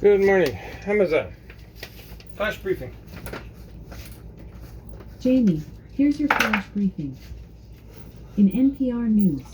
Good morning, Amazon. Flash briefing. Jamie, here's your flash briefing. In NPR News.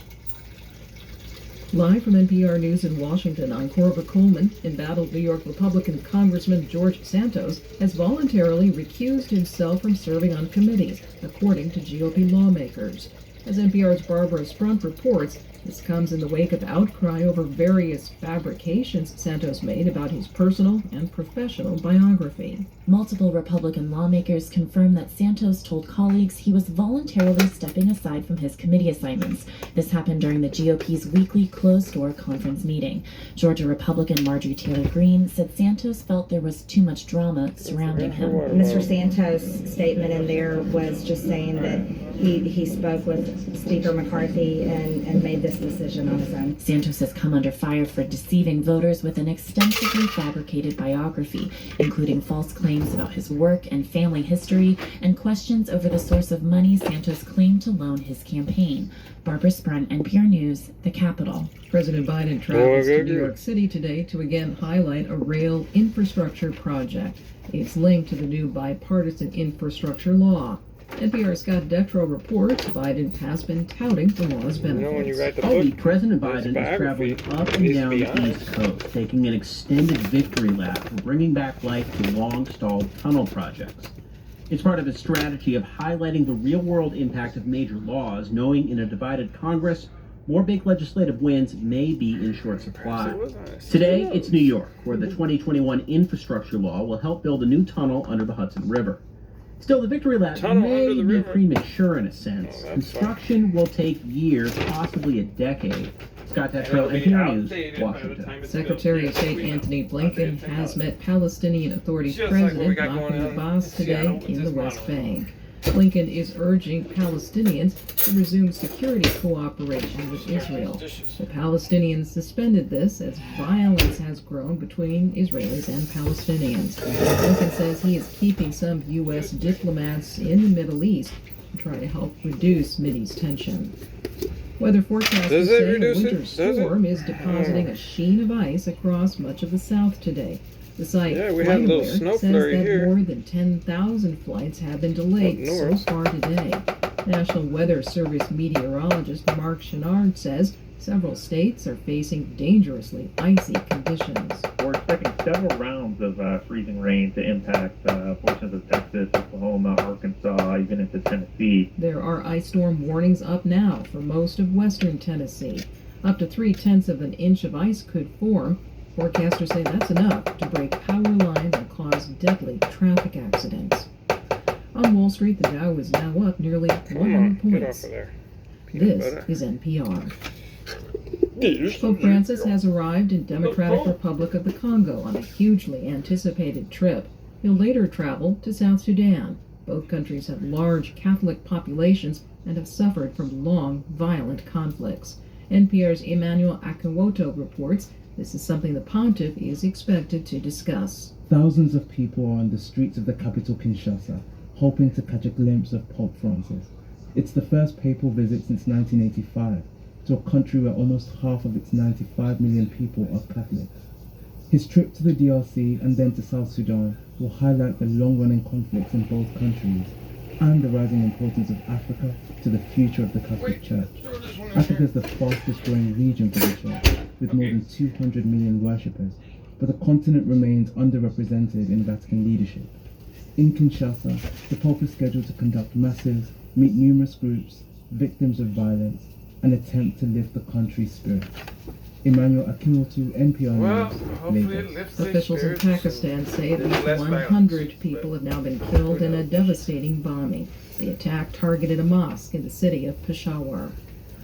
Live from NPR News in Washington, I'm Corba Coleman. Embattled New York Republican Congressman George Santos has voluntarily recused himself from serving on committees, according to GOP lawmakers. As NPR's Barbara Sprunt reports, this comes in the wake of outcry over various fabrications Santos made about his personal and professional biography. Multiple Republican lawmakers confirmed that Santos told colleagues he was voluntarily stepping aside from his committee assignments. This happened during the GOP's weekly closed-door conference meeting. Georgia Republican Marjorie Taylor Greene said Santos felt there was too much drama surrounding him. Mr. Santos' statement in there was just saying that he spoke with Speaker McCarthy and made this decision on his own. Santos has come under fire for deceiving voters with an extensively fabricated biography, including false claims about his work and family history and questions over the source of money Santos claimed to loan his campaign. Barbara Sprunt, NPR News, the Capitol. President Biden travels to New York City today to again highlight a rail infrastructure project. It's linked to the new bipartisan infrastructure law. NPR's Scott Detrow reports Biden has been touting the law's benefits. All week, President Biden is traveling up and down the East Coast, taking an extended victory lap for bringing back life to long-stalled tunnel projects. It's part of his strategy of highlighting the real-world impact of major laws, knowing in a divided Congress, more big legislative wins may be in short supply. Today, it's New York, where the 2021 infrastructure law will help build a new tunnel under the Hudson River. Still, the victory lap may be premature in a sense. Construction will take years, possibly a decade. Scott Detrow, NPR News, Washington. Secretary of State Anthony Blinken has met Palestinian Authority President Mahmoud Abbas today in the West Bank. Blinken is urging Palestinians to resume security cooperation with Israel. The Palestinians suspended this as violence has grown between Israelis and Palestinians. Blinken says he is keeping some U.S. diplomats in the Middle East to try to help reduce Mideast tension. Weather forecasters say a winter storm is depositing a sheen of ice across much of the South today. The site says that more than 10,000 flights have been delayed so far today. National Weather Service meteorologist Mark Chenard says several states are facing dangerously icy conditions. We're expecting several rounds of freezing rain to impact portions of Texas, Oklahoma, Arkansas, even into Tennessee. There are ice storm warnings up now for most of western Tennessee. Up to 0.3 of an inch of ice could form. Forecasters say that's enough to break power lines and cause deadly traffic accidents. On Wall Street, the Dow is now up nearly 100 points. This is NPR. Pope Francis has arrived in Democratic Republic of the Congo on a hugely anticipated trip. He'll later travel to South Sudan. Both countries have large Catholic populations and have suffered from long, violent conflicts. NPR's Emmanuel Akinwoto reports this is something the pontiff is expected to discuss. Thousands of people are on the streets of the capital Kinshasa, hoping to catch a glimpse of Pope Francis. It's the first papal visit since 1985 to a country where almost half of its 95 million people are Catholics. His trip to the DRC and then to South Sudan will highlight the long-running conflicts in both countries and the rising importance of Africa to the future of the Catholic Church. Africa is the fastest growing region for the Church, with more than 200 million worshippers, but the continent remains underrepresented in Vatican leadership. In Kinshasa, the Pope is scheduled to conduct masses, meet numerous groups, victims of violence, and attempt to lift the country's spirits. Emmanuel Akinwoto, NPR News, Lagos. Officials in Pakistan say at least 100 people have now been killed in a devastating bombing. The attack targeted a mosque in the city of Peshawar.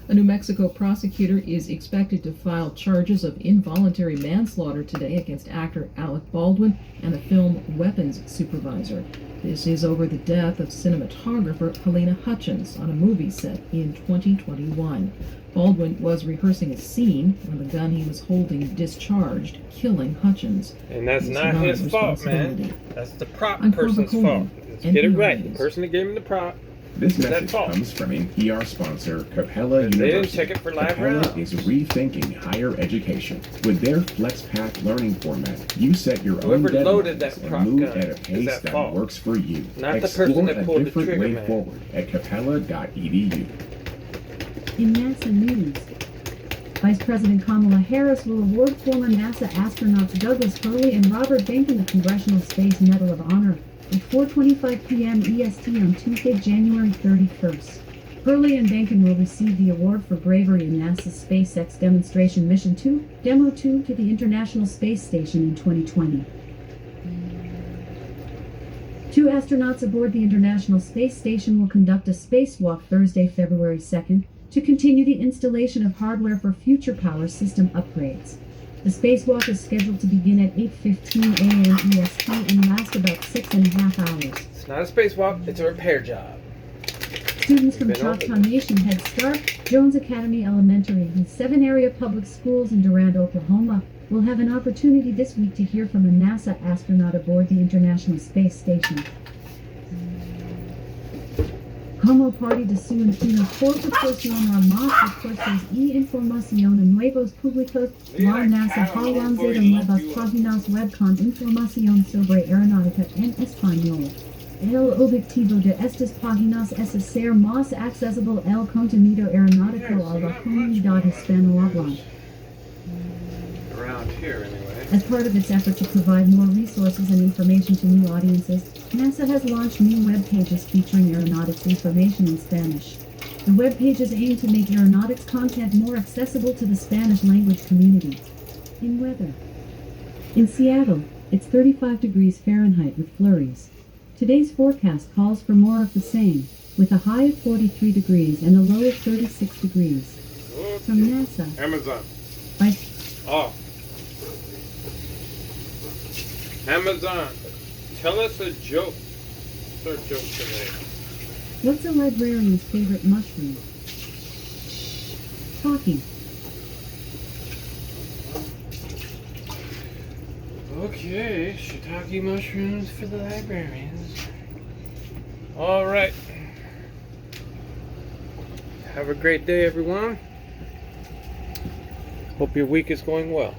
A New Mexico prosecutor is expected to file charges of involuntary manslaughter today against actor Alec Baldwin and a film weapons supervisor. This is over the death of cinematographer Helena Hutchins on a movie set in 2021. Baldwin was rehearsing a scene when the gun he was holding discharged, killing Hutchins. And that's not his fault, man. That's the prop I'm person's Corba fault. Coleman, Let's get it NPR right. News. The person that gave him the prop This Is that message false? comes from NPR sponsor Capella They didn't University. check it for live Capella round. is rethinking higher education. With their FlexPath learning format, you set your Whoever own loaded deadlines that and prop move gun, at a is pace that that false? works for you. Not the Explore person that a pulled the different trigger, way man. forward at capella.edu. In NASA news, Vice President Kamala Harris will award former NASA astronauts Douglas Hurley and Robert Benken the Congressional Space Medal of Honor at 4:25 p.m. EST on Tuesday, January 31st. Hurley and Benken will receive the award for bravery in NASA's SpaceX Demonstration Mission 2, Demo 2, to the International Space Station in 2020. 2 astronauts aboard the International Space Station will conduct a spacewalk Thursday, February 2nd, to continue the installation of hardware for future power system upgrades. The spacewalk is scheduled to begin at 8:15 a.m. EST and last about 6.5 hours. It's not a spacewalk, it's a repair job. Students from Been over Choctaw this. Nation Head Start, Jones Academy Elementary, and 7 area public schools in Durant, Oklahoma, will have an opportunity this week to hear from a NASA astronaut aboard the International Space Station. Como parte de su entreno por proporción a más recursos y información a nuevos públicos, la NASA ha lanzado nuevas páginas web con información sobre aeronáutica en español. El objetivo de estas páginas es hacer más accesible el contenido aeronáutico a la comunidad hispanohablante. Around here, anyway. As part of its effort to provide more resources and information to new audiences, NASA has launched new web pages featuring aeronautics information in Spanish. The web pages aim to make aeronautics content more accessible to the Spanish language community. In weather. In Seattle, it's 35 degrees Fahrenheit with flurries. Today's forecast calls for more of the same, with a high of 43 degrees and a low of 36 degrees. From NASA, Amazon. by Oh. Amazon. Tell us a joke. What's our joke today? What's a librarian's favorite mushroom? Talking. Okay, shiitake mushrooms for the librarians. All right. Have a great day, everyone. Hope your week is going well.